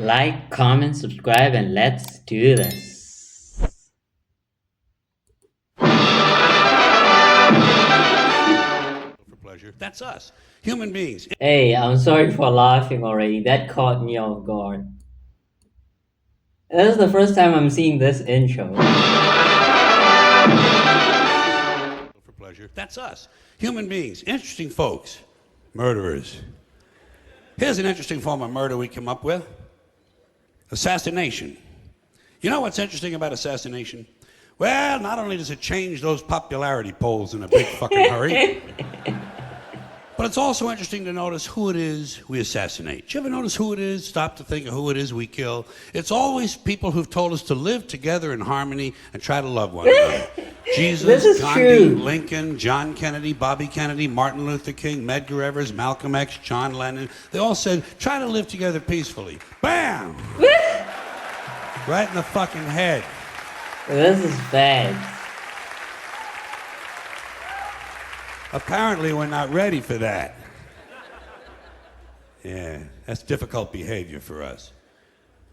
Like, comment, subscribe, and let's do this. For pleasure. That's us, human beings. Hey, I'm sorry for laughing already. That caught me off guard. This is the first time I'm seeing this intro. For pleasure. That's us, human beings. Interesting folks. Murderers. Here's an interesting form of murder we came up with. Assassination. You know what's interesting about assassination? Well, not only does it change those popularity polls in a big fucking hurry, but it's also interesting to notice who it is we assassinate. Do you ever notice who it is? Stop to think of who it is we kill. It's always people who've told us to live together in harmony and try to love one another. Jesus, This is Gandhi, true. Lincoln, John Kennedy, Bobby Kennedy, Martin Luther King, Medgar Evers, Malcolm X, John Lennon. They all said, try to live together peacefully. Bam! Right in the fucking head. This is bad. Apparently, we're not ready for that. Yeah, that's difficult behavior for us.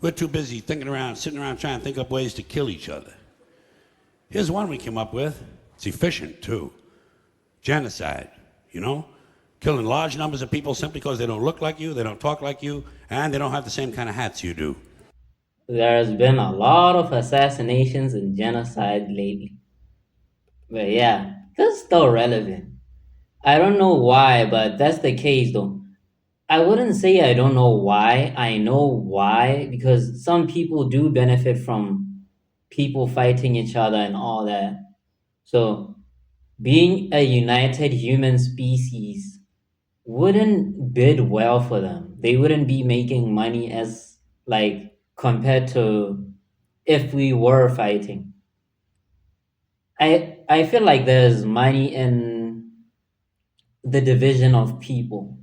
We're too busy thinking around, sitting around trying to think up ways to kill each other. Here's one we came up with. It's efficient, too. Genocide, you know? Killing large numbers of people simply because they don't look like you, they don't talk like you, and they don't have the same kind of hats you do. There's been a lot of assassinations and genocide lately. But yeah, this is still relevant. I don't know why, but that's the case though. I wouldn't say I don't know why. I know why because some people do benefit from people fighting each other and all that. So, being a united human species wouldn't bid well for them. They wouldn't be making money as like compared to if we were fighting. I feel like there's money in the division of people.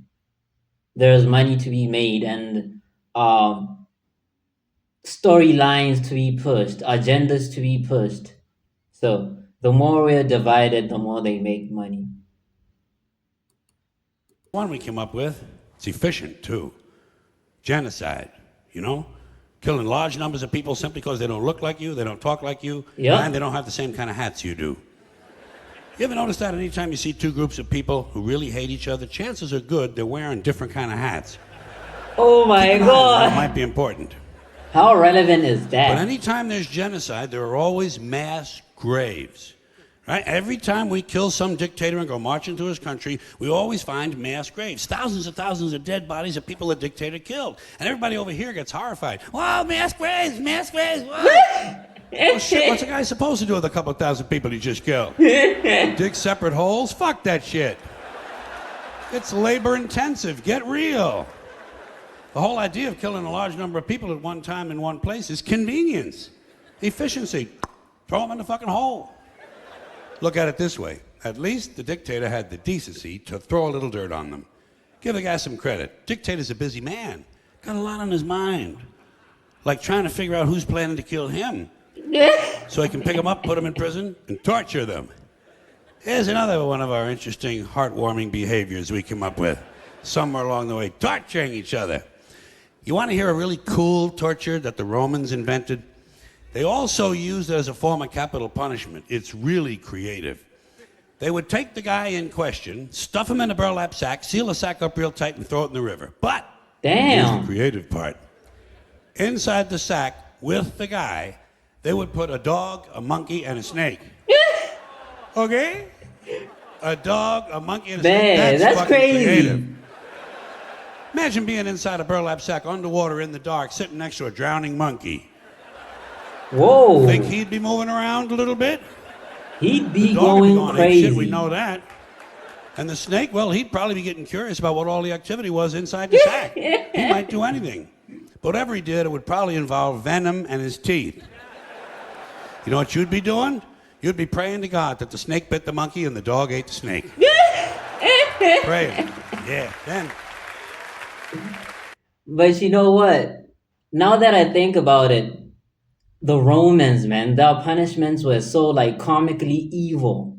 There's money to be made and storylines to be pushed, agendas to be pushed. So the more we're divided, the more they make money. One we came up with. It's efficient, too. Genocide, you know? Killing large numbers of people simply because they don't look like you, they don't talk like you, Yeah. and they don't have the same kind of hats you do. You ever notice that anytime you see two groups of people who really hate each other, chances are good they're wearing different kind of hats. Oh my That god! might be important. How relevant is But that? anytime there's genocide, there are always mass graves. Right? Every time we kill some dictator and go march into his country, we always find mass graves. Thousands and thousands of dead bodies of people the dictator killed. And everybody over here gets horrified. Wow, mass graves, mass graves. Wow. Well, shit, what's a guy supposed to do with a couple thousand people he just killed? Dig separate holes? Fuck that shit. It's labor intensive. Get real. The whole idea of killing a large number of people at one time in one place is convenience, efficiency. Throw them in the fucking hole. Look at it this way. At least the dictator had the decency to throw a little dirt on them. Give the guy some credit. Dictator's a busy man. Got a lot on his mind. Like trying to figure out who's planning to kill him. So he can pick them up, put them in prison, and torture them. Here's another one of our interesting, heartwarming behaviors we came up with. Somewhere along the way, torturing each other. You want to hear a really cool torture that the Romans invented? They also used it as a form of capital punishment. It's really creative. They would take the guy in question, stuff him in a burlap sack, seal the sack up real tight, and throw it in the river. But here's the Damn. creative part. Inside the sack with the guy, they would put a dog, a monkey, and a snake. Okay? A dog, a monkey, and a snake. Man, that's fucking crazy. creative. Imagine being inside a burlap sack underwater in the dark, sitting next to a drowning monkey. Whoa. Think he'd be moving around a little bit? He'd be The dog would be going going ape crazy. shit, we know that. And the snake, well, he'd probably be getting curious about what all the activity was inside the sack. He might do anything. But whatever he did, it would probably involve venom and his teeth. You know what you'd be doing? You'd be praying to God that the snake bit the monkey and the dog ate the snake. Praying. Yeah, then. But you know what? Now that I think about it, the Romans, man, their punishments were so like comically evil.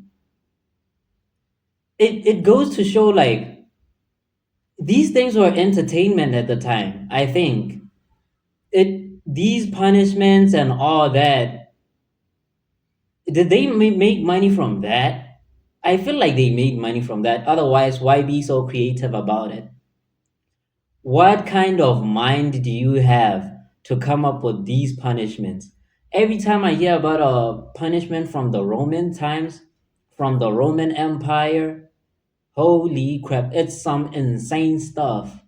It goes to show like these things were entertainment at the time, I think. these punishments and all that, did they make money from that? I feel like they made money from that. Otherwise, why be so creative about it? What kind of mind do you have to come up with these punishments? Every time I hear about a punishment from the Roman times, from the Roman Empire, holy crap, it's some insane stuff.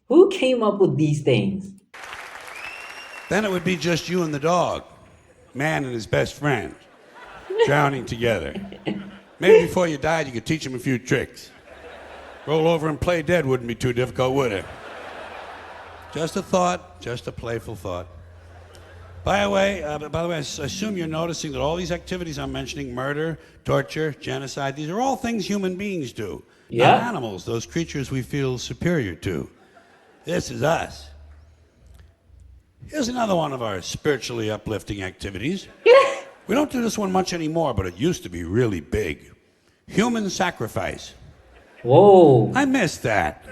Who came up with these things? Then it would be just you and the dog, man and his best friend, drowning together. Maybe before you died, you could teach him a few tricks. Roll over and play dead wouldn't be too difficult, would it? Just a thought, just a playful thought. By the way, I assume you're noticing that all these activities I'm mentioning, murder, torture, genocide, these are all things human beings do. Not Yeah. animals, those creatures we feel superior to. This is us. Here's another one of our spiritually uplifting activities. We don't do this one much anymore, but it used to be really big. Human sacrifice. Whoa. I missed that.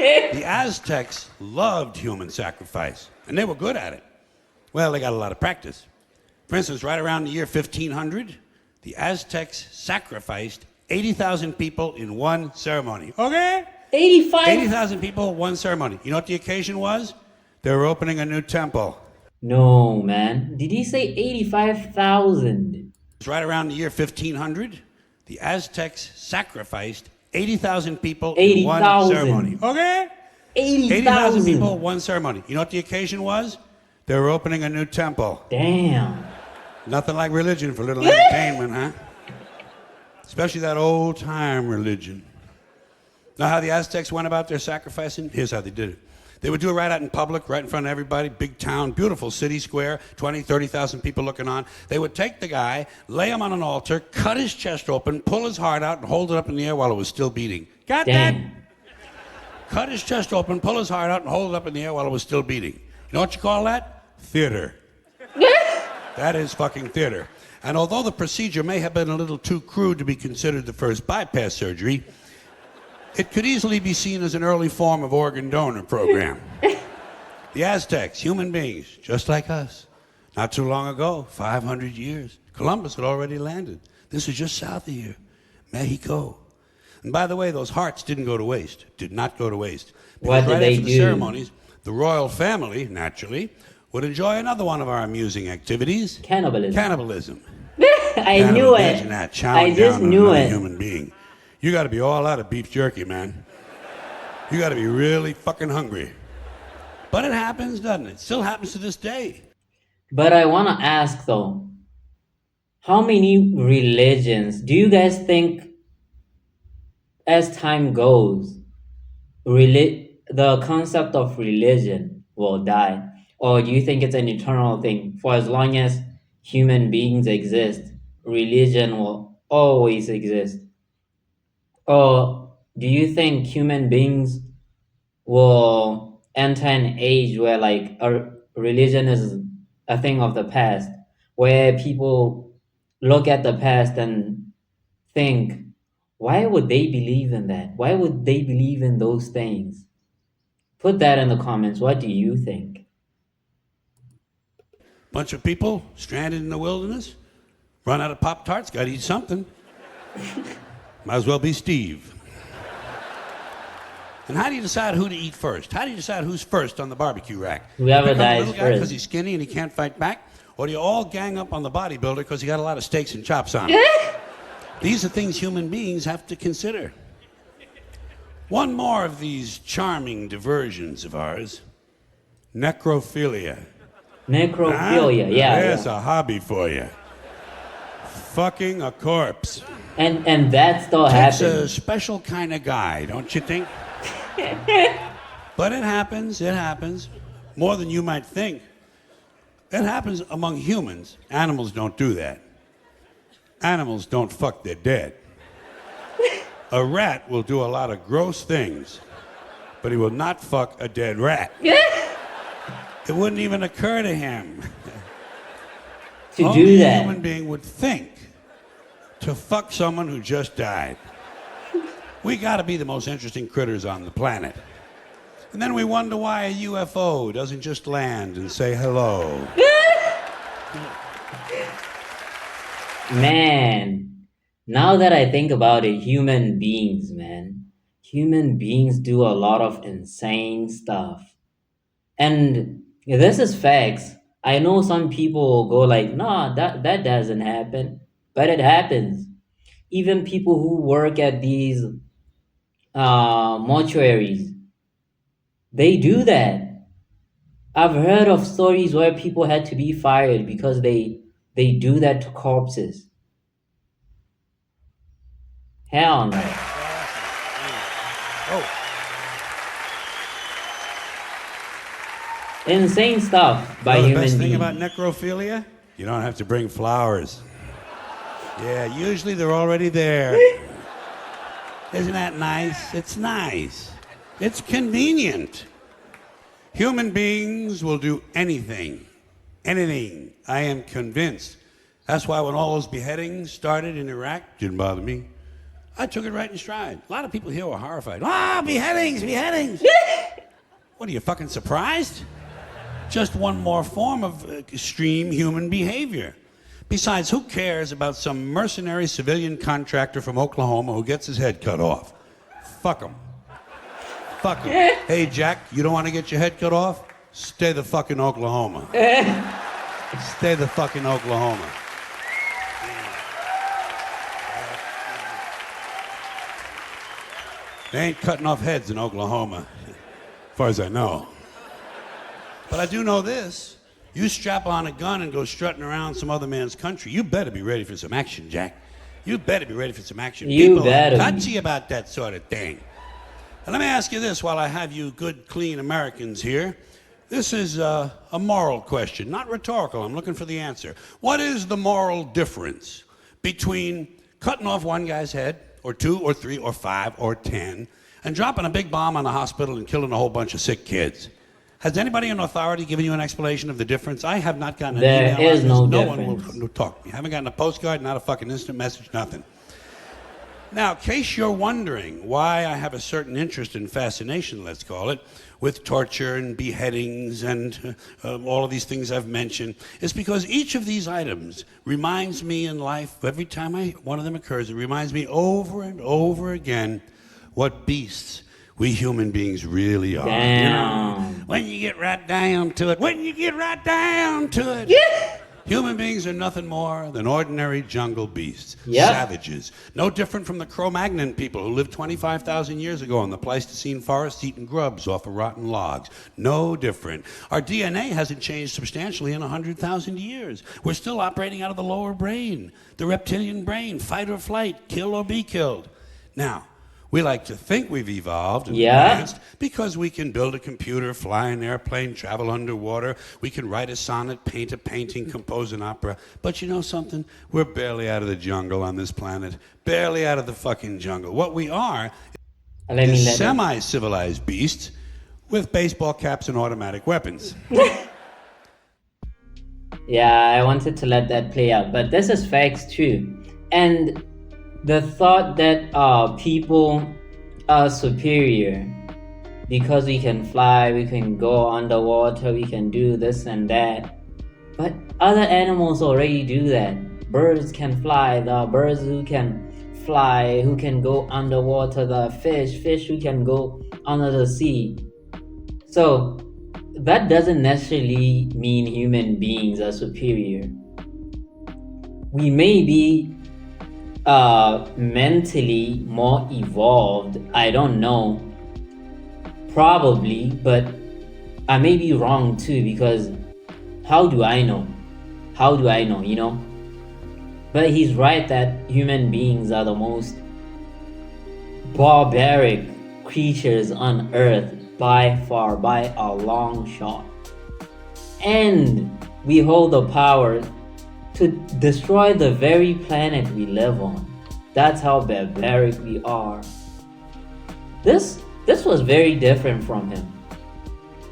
The Aztecs loved human sacrifice, and they were good at it. Well, they got a lot of practice. For instance, right around the year 1500, the Aztecs sacrificed 80,000 people in one ceremony. Okay? 85? 80,000 people, one ceremony. You know what the occasion was? They were opening a new temple. No, man. Did he say 85,000? It's right around the year 1500. The Aztecs sacrificed 80,000 people in one 80,000. ceremony. Okay? 80,000 people, one ceremony. You know what the occasion was? They were opening a new temple. Damn. Nothing like religion for a little entertainment, huh? Especially that old time religion. Know how the Aztecs went about their sacrificing? Here's how they did it. They would do it right out in public, right in front of everybody, big town, beautiful city square, 20, 30,000 people looking on. They would take the guy, lay him on an altar, cut his chest open, pull his heart out, and hold it up in the air while it was still beating. Got that? Damn. Cut his chest open, pull his heart out, and hold it up in the air while it was still beating. You know what you call that? Theater. That is fucking theater. And although the procedure may have been a little too crude to be considered the first bypass surgery, it could easily be seen as an early form of organ donor program. The Aztecs, human beings, just like us. Not too long ago, 500 years, Columbus had already landed. This is just south of here, Mexico. And by the way, those hearts didn't go to waste, did not go to waste. What did right they after the do? ceremonies, the royal family, naturally, would enjoy another one of our amusing activities. Cannibalism. Cannibalism. I knew it. Imagine that, chowing I just down on knew another it. human being. You got to be all out of beef jerky, man. You got to be really fucking hungry. But it happens, doesn't it? Still happens to this day. But I want to ask though, how many religions do you guys think as time goes, the concept of religion will die? Or do you think it's an eternal thing? For as long as human beings exist, religion will always exist. Or do you think human beings will enter an age where like a religion is a thing of the past, where people look at the past and think, why would they believe in that? Why would they believe in those things? Put that in the comments. What do you think? Bunch of people stranded in the wilderness, run out of Pop-Tarts, got to eat something. Might as well be Steve. And how do you decide who to eat first? How do you decide who's first on the barbecue rack? Whoever Pick on the dies little guy because first. he's skinny and he can't fight back? Or do you all gang up on the bodybuilder because he got a lot of steaks and chops on him? These are things human beings have to consider. One more of these charming diversions of ours. Necrophilia. Necrophilia, Huh? yeah. There's a hobby for you. Fucking a corpse. And that still Takes a happens. special kind of guy, don't you think? But it happens. More than you might think. It happens among humans. Animals don't do that. Animals don't fuck their dead. A rat will do a lot of gross things, but he will not fuck a dead rat. It wouldn't even occur to him. To Only do a that. human being would think to fuck someone who just died. We gotta be the most interesting critters on the planet. And then we wonder why a UFO doesn't just land and say hello. Man, now that I think about it, human beings, man. Human beings do a lot of insane stuff. And this is facts. I know some people will go like, nah, that doesn't happen. But it happens. Even people who work at these mortuaries, they do that. I've heard of stories where people had to be fired because they do that to corpses. Hell no. Oh, Insane stuff you by know the human best thing beings. about necrophilia? You don't have to bring flowers. Yeah, usually they're already there. Isn't that nice? It's nice. It's convenient. Human beings will do anything. Anything. I am convinced. That's why when all those beheadings started in Iraq, didn't bother me. I took it right in stride. A lot of people here were horrified. Ah, beheadings, beheadings. What are you, fucking surprised? Just one more form of extreme human behavior. Besides, who cares about some mercenary civilian contractor from Oklahoma who gets his head cut off? Fuck him. Fuck him. Hey, Jack, you don't want to get your head cut off? Stay the fuck in Oklahoma. Stay the fuck in Oklahoma. They ain't cutting off heads in Oklahoma, as far as I know. But I do know this. You strap on a gun and go strutting around some other man's country, you better be ready for some action, Jack. You better be ready for some action. You People better are be. touchy about that sort of thing. And let me ask you this while I have you good, clean Americans here. This is a moral question, not rhetorical. I'm looking for the answer. What is the moral difference between cutting off one guy's head, or 2, or 3, or 5, or 10, and dropping a big bomb on a hospital and killing a whole bunch of sick kids? Has anybody in authority given you an explanation of the difference? I have not gotten an There email is on this. no No one difference. will talk. You haven't gotten a postcard, not a fucking instant message, nothing. Now, in case you're wondering why I have a certain interest and fascination, let's call it, with torture and beheadings and all of these things I've mentioned, it's because each of these items reminds me in life, every time one of them occurs, it reminds me over and over again what beasts we human beings really are. Damn. You know, when you get right down to it, human beings are nothing more than ordinary jungle beasts, Yep. savages. No different from the Cro-Magnon people who lived 25,000 years ago in the Pleistocene forests eating grubs off of rotten logs. No different. Our DNA hasn't changed substantially in 100,000 years. We're still operating out of the lower brain, the reptilian brain, fight or flight, kill or be killed. Now, we like to think we've evolved and Yeah. advanced because we can build a computer, fly an airplane, travel underwater. We can write a sonnet, paint a painting, compose an opera. But you know something? We're barely out of the jungle on this planet. Barely out of the fucking jungle. What we are Let me is let it. semi-civilized beasts with baseball caps and automatic weapons. Yeah, I wanted to let that play out, but this is facts too. And the thought that people are superior because we can fly, we can go underwater, we can do this and that. But other animals already do that. Birds can fly, the birds who can fly, who can go underwater, the fish who can go under the sea. So that doesn't necessarily mean human beings are superior. We may be mentally more evolved. I don't know. Probably, but I may be wrong too, because how do I know? How do I know, you know? But he's right that human beings are the most barbaric creatures on Earth by far, by a long shot. And we hold the power to destroy the very planet we live on. That's how barbaric we are. This was very different from him.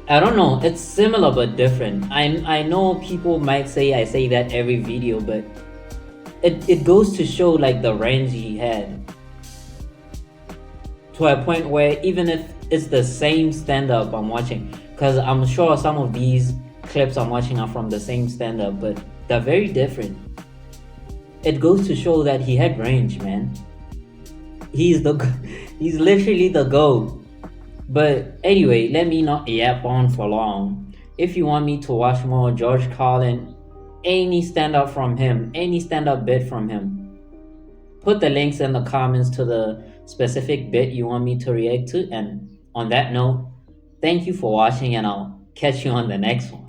I don't know, it's similar but different. I know people might say I say that every video, but it goes to show like the range he had. To a point where even if it's the same stand-up I'm watching. Because I'm sure some of these clips I'm watching are from the same stand-up, but they're very different. It goes to show that he had range, man. He's the he's literally the GOAT. But anyway, let me not yap on for long. If you want me to watch more George Carlin, any stand up from him, any stand up bit from him, put the links in the comments to the specific bit you want me to react to. And on that note, thank you for watching, and I'll catch you on the next one.